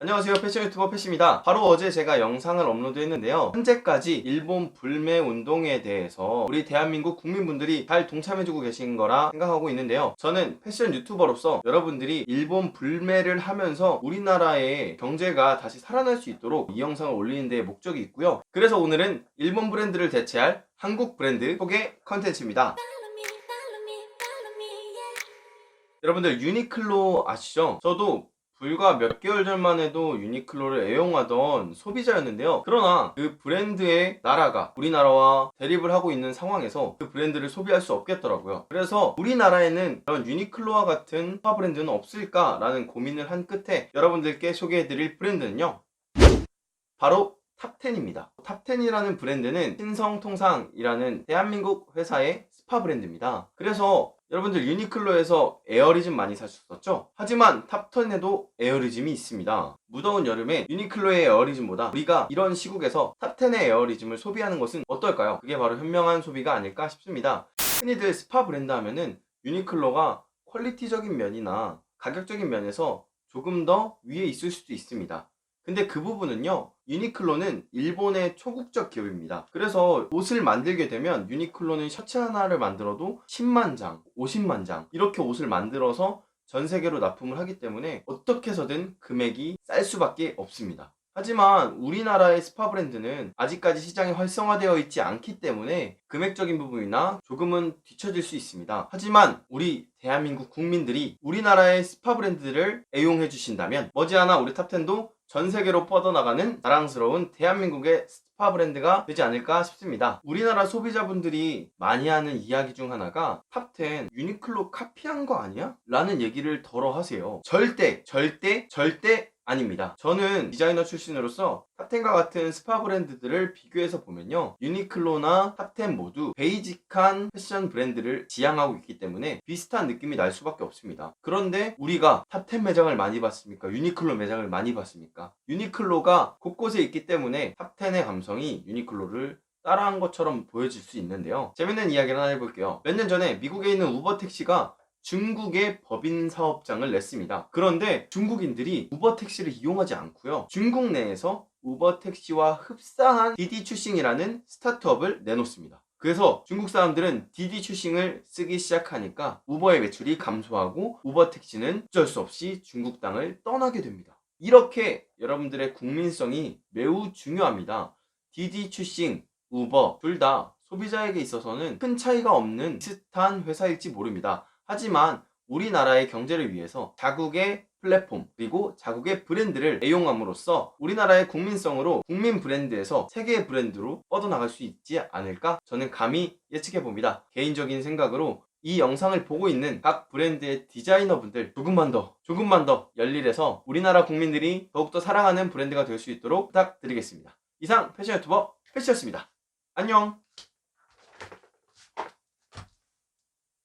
안녕하세요, 패션 유튜버 패시입니다. 바로 어제 제가 영상을 업로드했는데요. 현재까지 일본 불매 운동에 대해서 우리 대한민국 국민분들이 잘 동참해주고 계신 거라 생각하고 있는데요. 저는 패션 유튜버로서 여러분들이 일본 불매를 하면서 우리나라의 경제가 다시 살아날 수 있도록 이 영상을 올리는 데 목적이 있고요. 그래서 오늘은 일본 브랜드를 대체할 한국 브랜드 소개 컨텐츠입니다. 여러분들 유니클로 아시죠? 저도 불과 몇 개월 전만 해도 유니클로를 애용하던 소비자였는데요. 그러나 그 브랜드의 나라가 우리나라와 대립을 하고 있는 상황에서 그 브랜드를 소비할 수 없겠더라고요. 그래서 우리나라에는 그런 유니클로와 같은 스파 브랜드는 없을까라는 고민을 한 끝에 여러분들께 소개해드릴 브랜드는요, 바로 탑텐입니다. 탑텐이라는 브랜드는 신성통상이라는 대한민국 회사의 스파 브랜드입니다. 그래서 여러분들 유니클로에서 에어리즘 많이 사셨었죠? 하지만 탑10에도 에어리즘이 있습니다. 무더운 여름에 유니클로의 에어리즘보다 우리가 이런 시국에서 탑10의 에어리즘을 소비하는 것은 어떨까요? 그게 바로 현명한 소비가 아닐까 싶습니다. 흔히들 스파 브랜드 하면은 유니클로가 퀄리티적인 면이나 가격적인 면에서 조금 더 위에 있을 수도 있습니다. 근데 그 부분은요, 유니클로는 일본의 초국적 기업입니다. 그래서 옷을 만들게 되면 유니클로는 셔츠 하나를 만들어도 10만 장, 50만 장 이렇게 옷을 만들어서 전 세계로 납품을 하기 때문에 어떻게 해서든 금액이 쌀 수밖에 없습니다. 하지만 우리나라의 스파 브랜드는 아직까지 시장이 활성화되어 있지 않기 때문에 금액적인 부분이나 조금은 뒤처질 수 있습니다. 하지만 우리 대한민국 국민들이 우리나라의 스파 브랜드를 애용해 주신다면 머지않아 우리 탑10도 전 세계로 뻗어나가는 자랑스러운 대한민국의 스파 브랜드가 되지 않을까 싶습니다. 우리나라 소비자분들이 많이 하는 이야기 중 하나가 탑10 유니클로 카피한 거 아니야? 라는 얘기를 덜어 하세요. 절대 아닙니다. 저는 디자이너 출신으로서 탑10과 같은 스파 브랜드들을 비교해서 보면요, 유니클로나 탑10 모두 베이직한 패션 브랜드를 지향하고 있기 때문에 비슷한 느낌이 날 수밖에 없습니다. 그런데 우리가 탑10 매장을 많이 봤습니까? 유니클로 매장을 많이 봤습니까? 유니클로가 곳곳에 있기 때문에 탑10의 감성이 유니클로를 따라한 것처럼 보여질 수 있는데요. 재밌는 이야기를 하나 해볼게요. 몇 년 전에 미국에 있는 우버 택시가 중국의 법인 사업장을 냈습니다. 그런데 중국인들이 우버 택시를 이용하지 않고요, 중국 내에서 우버 택시와 흡사한 디디 추싱이라는 스타트업을 내놓습니다. 그래서 중국 사람들은 디디 추싱을 쓰기 시작하니까 우버의 매출이 감소하고 우버 택시는 어쩔 수 없이 중국 땅을 떠나게 됩니다. 이렇게 여러분들의 국민성이 매우 중요합니다. 디디 추싱, 우버 둘 다 소비자에게 있어서는 큰 차이가 없는 비슷한 회사일지 모릅니다. 하지만 우리나라의 경제를 위해서 자국의 플랫폼 그리고 자국의 브랜드를 애용함으로써 우리나라의 국민성으로 국민 브랜드에서 세계의 브랜드로 뻗어나갈 수 있지 않을까 저는 감히 예측해 봅니다. 개인적인 생각으로 이 영상을 보고 있는 각 브랜드의 디자이너분들 조금만 더 열일해서 우리나라 국민들이 더욱더 사랑하는 브랜드가 될 수 있도록 부탁드리겠습니다. 이상 패션 유튜버 패시였습니다. 안녕.